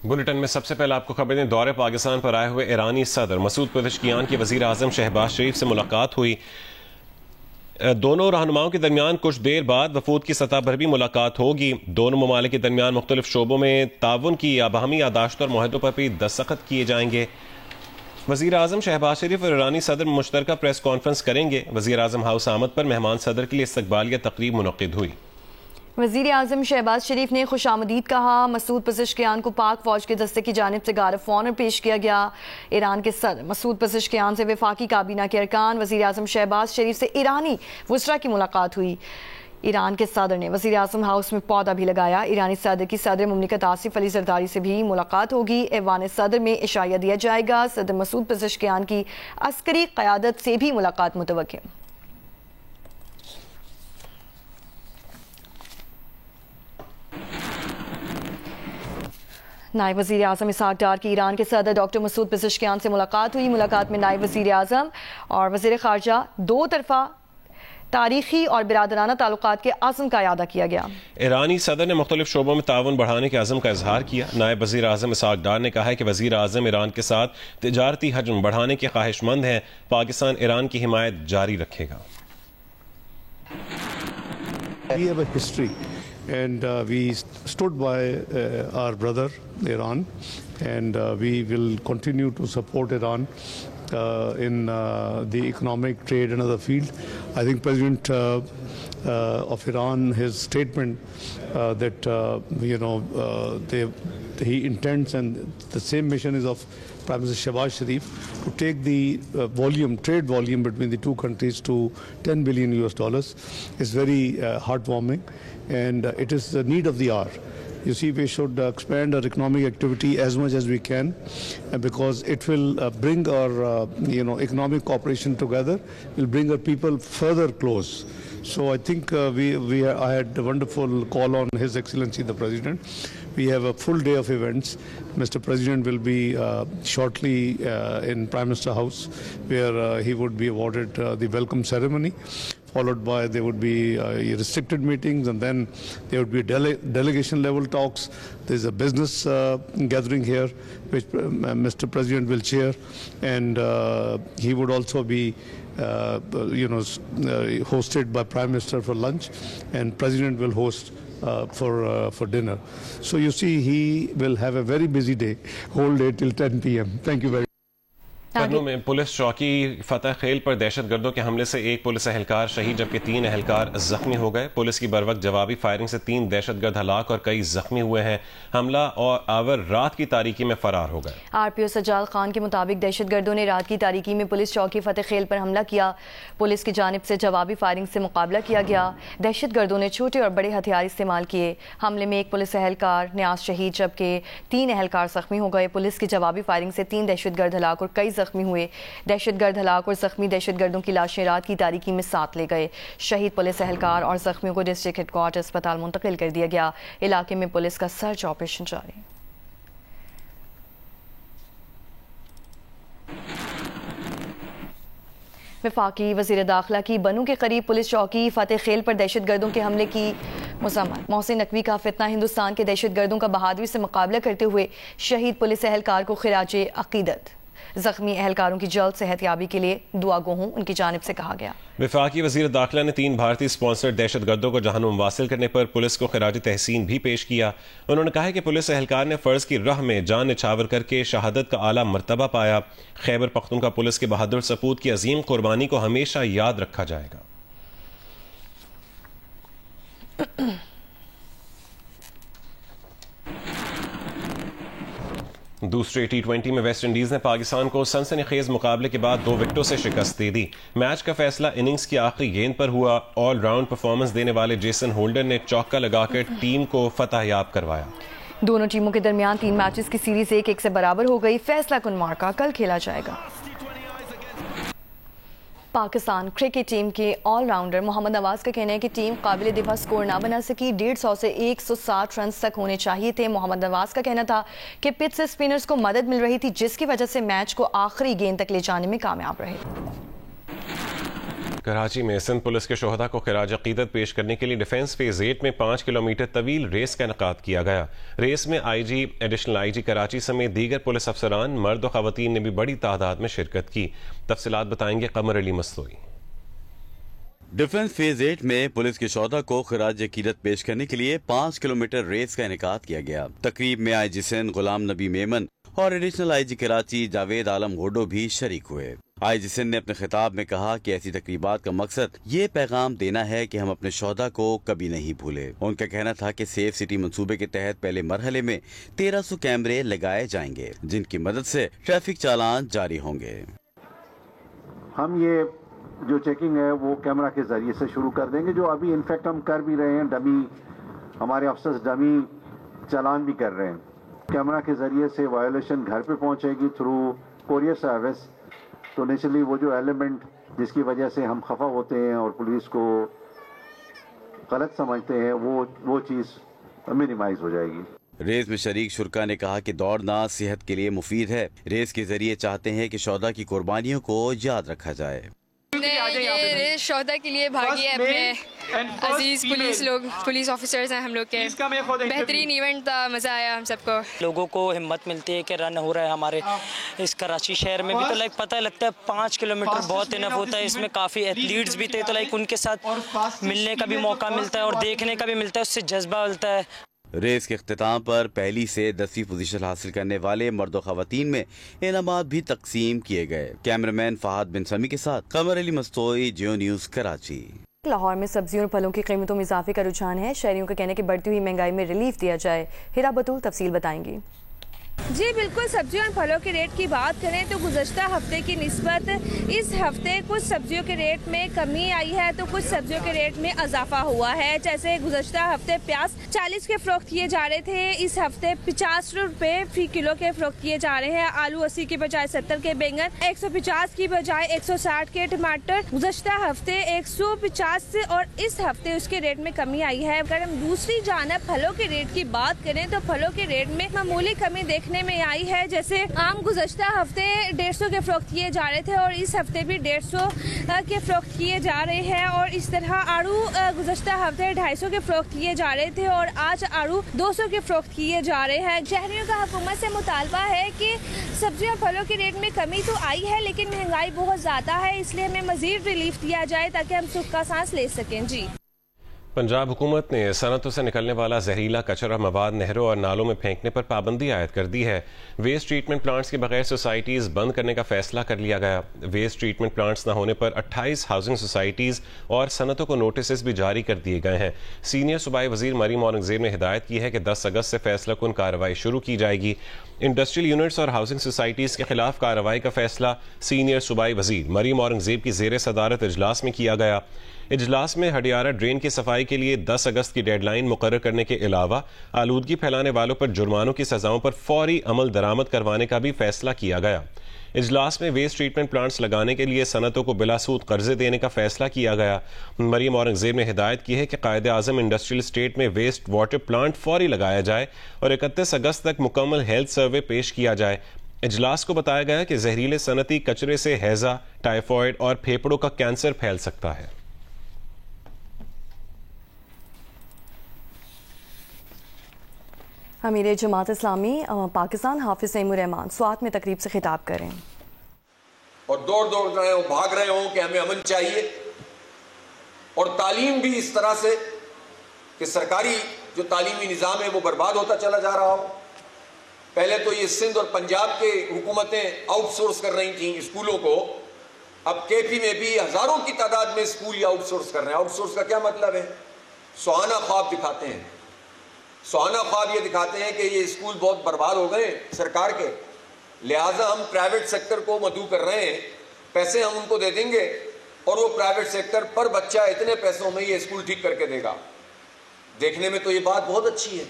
Bulletin में सबसे पहले आपको खबर दें, दौरे पाकिस्तान पर आए हुए ईरानी सदर मसूद पेज़ेश्कियान की वज़ीर आज़म शहबाज शरीफ से मुलाकात हुई। दोनों रहनुमाओं के दरमियान कुछ देर बाद वफूद की सतह पर भी मुलाकात होगी। दोनों ममालिक के दरमियान मुख्तलिफ शोबों में ताउन की बाहमी यादाश्त और मुआहदों पर भी दस्तखत किए जाएंगे। वज़ीर आज़म शहबाज शरीफ और ईरानी सदर मुश्तरका प्रेस कॉन्फ्रेंस करेंगे। वज़ीर आज़म हाउस आमद पर मेहमान सदर के लिए इस्तकबालिया तकरीब मुनक्किद हुई। वज़ीर आज़म शहबाज शरीफ ने खुशामदीद कहा। मसूद पेज़ेश्कियान को पाक फौज के दस्ते की जानिब से गार्ड ऑफ ऑनर पेश किया गया। ईरान के सदर मसूद पेज़ेश्कियान से वफाकी काबीना के अरकान, वज़ीर आज़म शहबाज शरीफ से ईरानी वुज़रा की मुलाकात हुई। ईरान के सदर ने वज़ीर आज़म हाउस में पौधा भी लगाया। ईरानी सदर की सदर मुमलिकत आसिफ अली ज़रदारी से भी मुलाकात होगी। ऐवान सदर में इशाया दिया जाएगा। सदर मसूद पेज़ेश्कियान की अस्करी क़यादत से भी मुलाकात मुतवक्किल। नायब वज़ीर आज़म इसहाक डार की ईरान के सदर डॉक्टर मसूद पेज़ेश्कियान से मुलाकात हुई। मुलाकात में नायब वज़ीर आज़म और वज़ीर ख़ारजा दो तरफ़ा तारीखी और बिरादराना ताल्लुकात के आज़म का अयादा किया गया। ईरानी सदर ने मुख्तलिफ शोबों में ताउन बढ़ाने के आज़म का इजहार किया। नायब वज़ीर आज़म इसहाक डार ने कहा है कि वज़ीर आज़म ईरान के साथ तिजारती हजम बढ़ाने के ख्वाहिशमंद हैं। पाकिस्तान ईरान की हिमायत जारी रखेगा। And we stood by our brother Iran, and we will continue to support Iran in the economic, trade and other field. I think President of Iran, his statement that he intends, and the same mission is of Prime Minister Shehbaz Sharif, to take the trade volume between the two countries to $10 billion is very heartwarming, and it is the need of the hour. You see, we should expand our economic activity as much as we can, because it will bring our economic cooperation together, will bring our people further close. So I think I had a wonderful call on His Excellency the President. We have a full day of events. Mr. President will be shortly in Prime Minister House, where he would be awarded the welcome ceremony. Followed by there would be restricted meetings, and then there would be delegation level talks. There's a business gathering here, which Mr. President will chair, and he would also be hosted by Prime Minister for lunch, and President will host for dinner. So you see, he will have a very busy day, whole day till 10 p.m. Thank you very much. Kurnool में police चौकी फतेह खेल पर दहशतगर्दों के हमले से एक police एहलकार शहीद जबकि 3 एहलकार जख्मी हो गए। पुलिस की बरवक्त जवाबी फायरिंग से 3 दहशतगर्द हलाक और कई जख्मी हुए हैं। हमला और आवर रात की तारीकी में फरार हो गए। RPO सज्जाद खान के मुताबिक दहशतगर्दों ने रात की तारीकी में पुलिस चौकी फतेह खेल पर हमला किया। पुलिस की जानिब से जवाबी फायरिंग से मुकाबला किया गया। दहशतगर्दों ने छोटे और बड़े हथियार इस्तेमाल किए। हमले में एक पुलिस एहलकार न्याज शहीद जबकि 3 एहलकार जख्मी हो गए। पुलिस की जवाबी फायरिंग से 3 दहशतगर्द हलाक और कई जख्मी हुए। दहशतगर्द हलाक और जख्मी दहशतगर्दों की लाशें रात की तारीकी में साथ ले गए। शहीद पुलिस एहलकार और जख्मियों को डिस्ट्रिक्ट हेडक्वार्टर अस्पताल मुंतकिल कर दिया गया। इलाके में पुलिस का सर्च ऑपरेशन जारी। वफाकी वज़ीर दाखिला की बनू के करीब पुलिस चौकी फतेह खेल पर दहशतगर्दों के हमले की मुज़म्मत। मोहसिन नकवी का फितना हिंदुस्तान के दहशतगर्दों का बहादुरी से मुकाबला करते हुए शहीद पुलिस एहलकार को खिराजे अकीदत। जख्मी एहलकारों की जल्द सेहतयाबी के लिए दुआ गो हूं, उनकी जानिब से कहा गया। वफाकी वज़ीर दाखिला ने 3 भारतीय स्पॉन्सर्ड दहशतगर्दों को जहन्नुम वासिल करने पर पुलिस को खिराज तहसीन भी पेश किया। उन्होंने कहा कि पुलिस एहलकार ने फ़र्ज की राह में जान निछावर करके शहादत का आला मर्तबा पाया। खैबर पख्तूनख्वा पुलिस के बहादुर सपूत की अजीम कुर्बानी को हमेशा याद रखा जाएगा। दूसरे T20 में वेस्ट इंडीज ने पाकिस्तान को सनसनीखेज मुकाबले के बाद 2 विकेटों से शिकस्त दे दी। मैच का फैसला इनिंग्स की आखिरी गेंद पर हुआ। ऑल राउंड परफॉर्मेंस देने वाले जेसन होल्डर ने चौका लगाकर टीम को फतह याब करवाया। दोनों टीमों के दरमियान 3 मैचेस की सीरीज 1-1 से बराबर हो गई। फैसला कुन मार्का कल खेला जाएगा। पाकिस्तान क्रिकेट टीम के ऑलराउंडर मोहम्मद नवाज का कहना है कि टीम काबिल दिफा स्कोर ना बना सकी। 150 से 160 रन तक होने चाहिए थे। मोहम्मद नवाज का कहना था कि पिच से स्पिनर्स को मदद मिल रही थी, जिसकी वजह से मैच को आखिरी गेंद तक ले जाने में कामयाब रहे। कराची में सिंध पुलिस के शोहदा को खिराज अकीदत पेश करने के लिए डिफेंस फेज 8 में 5 किलोमीटर तवील रेस का इनेकाद किया गया। रेस में IG, एडिशनल IG कराची समेत दीगर पुलिस अफसरान, मर्द और खवातीन ने भी बड़ी तादाद में शिरकत की। तफसीलात बताएंगे कमर अली मस्तोई। डिफेंस फेज 8 में पुलिस के शोहदा को खिराज अकीदत पेश करने के लिए 5 किलोमीटर रेस का इनेकाद किया गया। तकरीब में IG सिंध गुलाम नबी मेमन और एडिशनल IG कराची जावेद आलम घोडो भी शरीक हुए। IG सिंध ने अपने खिताब में कहा कि ऐसी तकरीबात का मकसद ये पैगाम देना है कि हम अपने शोहदा को कभी नहीं भूले। उनका कहना था कि सेफ सिटी मंसूबे के तहत पहले मरहले में 1300 कैमरे लगाए जाएंगे, जिनकी मदद से ट्रैफिक चालान जारी होंगे। हम ये जो चेकिंग है वो कैमरा के जरिए से शुरू कर देंगे, जो अभी इनफैक्ट हम कर भी रहे हैं। डमी हमारे अफसर्स डमी चालान भी कर रहे हैं। कैमरा के जरिए से वायोलेशन घर पे पहुंचेगी थ्रू कोरियर सर्विस। तो नेचुरली वो जो एलिमेंट जिसकी वजह से हम खफा होते हैं और पुलिस को गलत समझते हैं वो चीज़ मिनिमाइज हो जाएगी। रेस में शरीक शुरा ने कहा कि दौड़ना सेहत के लिए मुफीद है। रेस के जरिए चाहते हैं कि शोहदा की कुर्बानियों को याद रखा जाए। ये रेस शोहदा के लिए भागी है, अपने अजीज पुलिस ऑफिसर्स हैं हम लोग के। बेहतरीन इवेंट था, मज़ा आया हम सबको। लोगों को हिम्मत मिलती है कि रन हो रहा है हमारे इस कराची शहर में भी, तो लाइक पता लगता है 5 किलोमीटर बहुत इनफ होता है। इसमें काफ़ी एथलीट्स भी थे, तो लाइक उनके साथ मिलने का भी मौका मिलता है और देखने का भी मिलता है, उससे जज्बा मिलता है। रेस के इख्तिताम पर पहली से 10वीं पोजीशन हासिल करने वाले मर्द और खवातीन में इनामात भी तकसीम किए गए। कैमरामैन फहद बिन समी के साथ कमर अली मस्तोई, जियो न्यूज़ कराची। लाहौर में सब्जियों और फलों की कीमतों में इजाफे का रुझान है। शहरियों का कहना है कि बढ़ती हुई महंगाई में रिलीफ दिया जाए। हिरा बतूल तफसील बताएंगी। जी बिल्कुल, सब्जियों और फलों के रेट की बात करें तो गुज़श्ता हफ्ते की निस्बत इस हफ्ते कुछ सब्जियों के रेट में कमी आई है तो कुछ सब्जियों के रेट में इजाफा हुआ है। जैसे गुज़श्ता हफ्ते प्याज 40 के फ़रोख्त किए जा रहे थे, इस हफ्ते 50 रुपये फी किलो के फ़रोख्त किए जा रहे हैं। आलू 80 की बजाय 70 के, बैंगन 150 की बजाय 160 के, टमाटर गुज़श्ता हफ्ते 150 और इस हफ्ते उसके रेट में कमी आई है। अगर हम दूसरी जानब फलों के रेट की बात करें तो फलों के रेट में मामूली कमी देखने में आई है। जैसे आम गुज़श्ता हफ्ते 150 के फ़रोख्त किए जा रहे थे और इस हफ्ते भी 150 के फ़रोख्त किए जा रहे हैं। और इस तरह आड़ू गुज़श्ता हफ्ते 250 के फ़रोख्त किए जा रहे थे और आज आड़ू 200 के फ़रोख्त किए जा रहे हैं। शहरियों का हुकूमत से मुतालबा है कि सब्जियों और फलों के रेट में कमी तो आई है, लेकिन महंगाई बहुत ज़्यादा है, इसलिए हमें मज़ीद रिलीफ दिया जाए ताकि हम सुख का सांस ले सकें। जी, पंजाब हुकूमत ने सनतों से निकलने वाला जहरीला कचरा मवाद नहरों और नालों में फेंकने पर पाबंदी आयद कर दी है। वेस्ट ट्रीटमेंट प्लांट्स के बगैर सोसाइटीज़ बंद करने का फैसला कर लिया गया। वेस्ट ट्रीटमेंट प्लांट्स न होने पर 28 हाउसिंग सोसाइटीज़ और सनतों को नोटिस भी जारी कर दिए गए हैं। सीनियर सूबाई वजीर मरीम औरंगजेब ने हिदायत की है कि 10 अगस्त से फैसला कुन कार्रवाई शुरू की जाएगी। इंडस्ट्रियल यूनिट्स और हाउसिंग सोसाइटीज़ के खिलाफ कार्रवाई का फैसला सीनियर सूबाई वजीर मरीम औरंगजेब की ज़ेर सदारत इजलास में किया गया। इजलास में हडियारा ड्रेन की सफाई के लिए 10 अगस्त की डेडलाइन मुकर्रर करने के अलावा आलूदगी फैलाने वालों पर जुर्मानों की सजाओं पर फौरी अमल दरामद करवाने का भी फैसला किया गया। इजलास में वेस्ट ट्रीटमेंट प्लांट्स लगाने के लिए सनतों को बिलासूद कर्जे देने का फैसला किया गया। मरीम औरंगजेब ने हिदायत की है कि कायदे आजम इंडस्ट्रियल स्टेट में वेस्ट वाटर प्लांट फौरी लगाया जाए और 31 अगस्त तक मुकम्मल हेल्थ सर्वे पेश किया जाए। इजलास को बताया गया कि जहरीले सनती कचरे से हैजा, टाइफॉइड और फेफड़ों का कैंसर फैल सकता है। अमीर जमात इस्लामी पाकिस्तान हाफिज नईमुर रहमान स्वात में तकरीब से खिताब करें। और दौड़ रहे हो, भाग रहे हो कि हमें अमन चाहिए, और तालीम भी इस तरह से कि सरकारी जो तालीमी निज़ाम है वो बर्बाद होता चला जा रहा हो। पहले तो ये सिंध और पंजाब के हुकूमतें आउटसोर्स कर रही थी स्कूलों को, अब KP में भी हज़ारों की तादाद में स्कूल आउटसोर्स कर रहे हैं। आउटसोर्स का क्या मतलब है? सुहाना ख्वाब दिखाते हैं। सुहाना ख्वाब ये दिखाते हैं कि ये स्कूल बहुत बर्बाद हो गए सरकार के, लिहाजा हम प्राइवेट सेक्टर को मदऊ कर रहे हैं, पैसे हम उनको दे देंगे और वो प्राइवेट सेक्टर पर बच्चा इतने पैसों में ये स्कूल ठीक करके देगा। देखने में तो ये बात बहुत अच्छी है,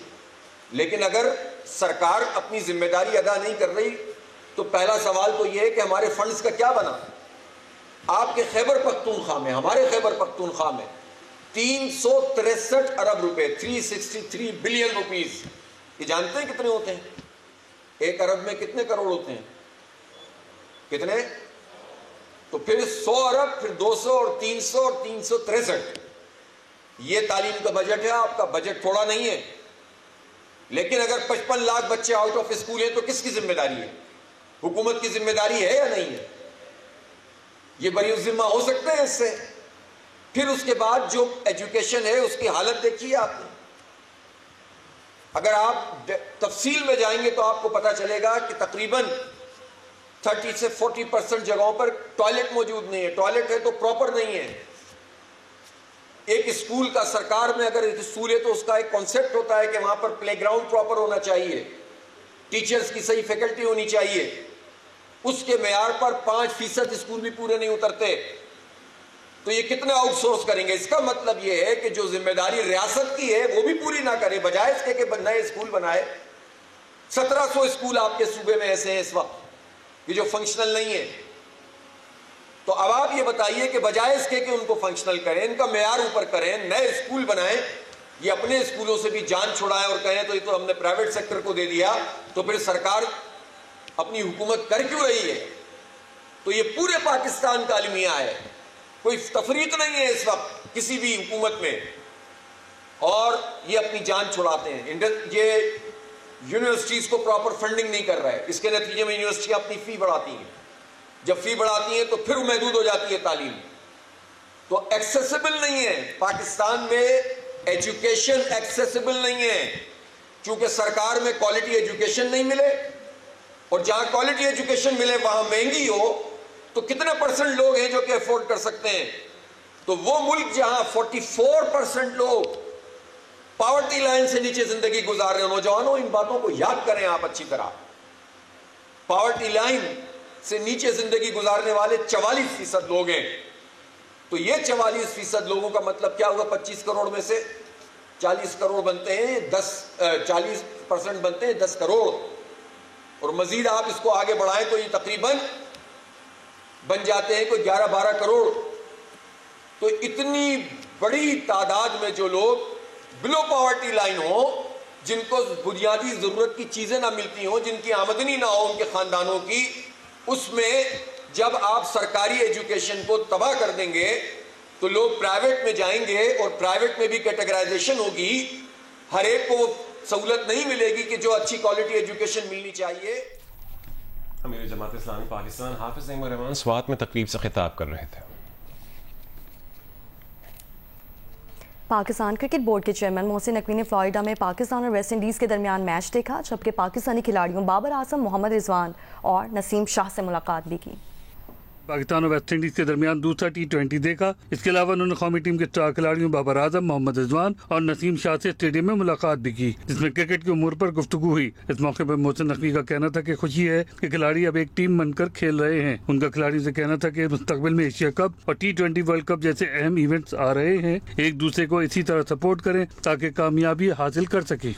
लेकिन अगर सरकार अपनी जिम्मेदारी अदा नहीं कर रही तो पहला सवाल तो ये है कि हमारे फंड्स का क्या बना। आपके खैबर पख्तूनख्वा में, हमारे खैबर पख्तूनख्वा में 363 अरब रुपए, 363 बिलियन रुपीस, ये जानते हैं कितने होते हैं? 1 अरब में कितने करोड़ होते हैं? कितने? तो फिर 100 अरब, फिर 200 और 300 और 363, ये तालीम का बजट है। आपका बजट थोड़ा नहीं है। लेकिन अगर 55 लाख बच्चे आउट ऑफ स्कूल हैं तो किसकी जिम्मेदारी है? हुकूमत की जिम्मेदारी है या नहीं है? ये बरी जिम्मा हो सकते हैं इससे। फिर उसके बाद जो एजुकेशन है उसकी हालत देखिए आपने। अगर आप तफसील में जाएंगे तो आपको पता चलेगा कि तकरीबन 30 से 40% जगहों पर टॉयलेट मौजूद नहीं है। टॉयलेट है तो प्रॉपर नहीं है। एक स्कूल का सरकार में अगर स्कूल है तो उसका एक कॉन्सेप्ट होता है कि वहां पर प्लेग्राउंड प्रॉपर होना चाहिए, टीचर्स की सही फैकल्टी होनी चाहिए। उसके मेयार पर 5% स्कूल भी पूरे नहीं उतरते। तो ये कितने आउटसोर्स करेंगे? इसका मतलब ये है कि जो जिम्मेदारी रियासत की है वो भी पूरी ना करे, बजाय इसके कि नए स्कूल बनाए। 1700 स्कूल आपके सूबे में ऐसे हैं इस वक्त ये जो फंक्शनल नहीं है। तो अब आप ये बताइए कि बजाय इसके कि उनको फंक्शनल करें, इनका मेयार ऊपर करें, नए स्कूल बनाएं, ये अपने स्कूलों से भी जान छुड़ाएं और कहें तो ये तो हमने प्राइवेट सेक्टर को दे दिया, तो फिर सरकार अपनी हुकूमत कर क्यों रही है? तो ये पूरे पाकिस्तान का अलमिया है। कोई तफरीक नहीं है इस वक्त किसी भी हुकूमत में, और ये अपनी जान छुड़ाते हैं। ये यूनिवर्सिटीज को प्रॉपर फंडिंग नहीं कर रहा है। इसके नतीजे में यूनिवर्सिटी अपनी फी बढ़ाती हैं। जब फी बढ़ाती हैं तो फिर महदूद हो जाती है तालीम। तो एक्सेसिबल नहीं है पाकिस्तान में एजुकेशन, एक्सेसिबल नहीं है, क्योंकि सरकार में क्वालिटी एजुकेशन नहीं मिले, और जहां क्वालिटी एजुकेशन मिले वहां महंगी हो, तो कितने % लोग हैं जो कि अफोर्ड कर सकते हैं? तो वो मुल्क जहां 44% लोग पॉवर्टी लाइन से नीचे जिंदगी गुजार रहे हैं। नौजवानों, इन बातों को याद करें आप अच्छी तरह। पॉवर्टी लाइन से नीचे जिंदगी गुजारने वाले 44% लोग हैं। तो ये 44% लोगों का मतलब क्या हुआ? 25 करोड़ में से 40 करोड़ बनते हैं, 40% बनते हैं 10 करोड़, और मजीद आप इसको आगे बढ़ाएं तो ये तकरीबन बन जाते हैं कोई 11-12 करोड़। तो इतनी बड़ी तादाद में जो लोग बिलो पॉवर्टी लाइन हो, जिनको बुनियादी जरूरत की चीजें ना मिलती हो, जिनकी आमदनी ना हो उनके खानदानों की, उसमें जब आप सरकारी एजुकेशन को तबाह कर देंगे तो लोग प्राइवेट में जाएंगे, और प्राइवेट में भी कैटेगराइजेशन होगी। हर एक को सहूलत नहीं मिलेगी कि जो अच्छी क्वालिटी एजुकेशन मिलनी चाहिए। अमीर जमात इस्लामी पाकिस्तान हाफिज अहमद रहमान स्वात में तकरीब से खिताब कर रहे थे। पाकिस्तान क्रिकेट बोर्ड के चेयरमैन मोहसिन नकवी ने फ्लोरिडा में पाकिस्तान और वेस्ट इंडीज़ के दरमियान मैच देखा, जबकि पाकिस्तानी खिलाड़ियों बाबर आजम, मोहम्मद रिजवान और नसीम शाह से मुलाकात भी की। पाकिस्तान और वेस्ट इंडीज के दरमियान दूसरा T20 देखा। इसके अलावा उन्होंने कौमी टीम के 4 खिलाड़ियों बाबर आजम, मोहम्मद रिजवान और नसीम शाह से स्टेडियम में मुलाकात भी की, जिसमें क्रिकेट के उमूर पर गुफ्तगू हुई। इस मौके पर मोहसिन नकवी का कहना था कि खुशी है कि खिलाड़ी अब एक टीम बनकर खेल रहे हैं। उनका खिलाड़ियों से कहना था कि मुस्तकबिल में एशिया कप और T20 वर्ल्ड कप जैसे अहम इवेंट्स आ रहे हैं, एक दूसरे को इसी तरह सपोर्ट करें ताकि कामयाबी हासिल कर सके।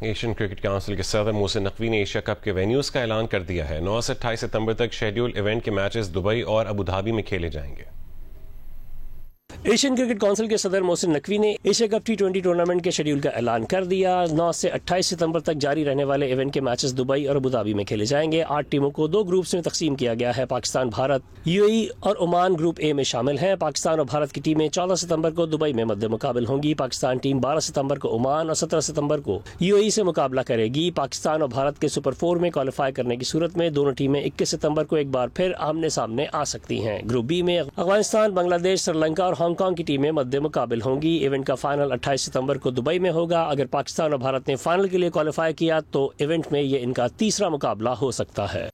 एशियन क्रिकेट काउंसिल के सदर मोहसिन नकवी ने एशिया कप के वेन्यूज़ का ऐलान कर दिया है। 9 से 28 सितंबर तक शेड्यूल इवेंट के मैचेस दुबई और अबू धाबी में खेले जाएंगे। एशियन क्रिकेट काउंसिल के सदर मोहसिन नकवी ने एशिया कप T20 टूर्नामेंट के शेड्यूल का ऐलान कर दिया। 9 से 28 सितंबर तक जारी रहने वाले इवेंट के मैचेस दुबई और अबू धाबी में खेले जाएंगे। 8 टीमों को 2 ग्रुप्स में तकसीम किया गया है। पाकिस्तान, भारत, UAE और ओमान ग्रुप ए में शामिल हैं। पाकिस्तान और भारत की टीमें 14 सितंबर को दुबई में मद्दे मुकाबिल होंगी। पाकिस्तान टीम 12 सितंबर को ओमान और 17 सितंबर को UAE से मुकाबला करेगी। पाकिस्तान और भारत के सुपर 4 में क्वालिफाई करने की सूरत में दोनों टीमें 21 सितंबर को एक बार फिर आमने सामने आ सकती हैं। ग्रुप बी में अफगानिस्तान, बांग्लादेश, श्रीलंका और हांगकांग की टीमें मद्दे मुकाबिल होंगी। इवेंट का फाइनल 28 सितंबर को दुबई में होगा। अगर पाकिस्तान और भारत ने फाइनल के लिए क्वालिफाई किया तो इवेंट में ये इनका तीसरा मुकाबला हो सकता है।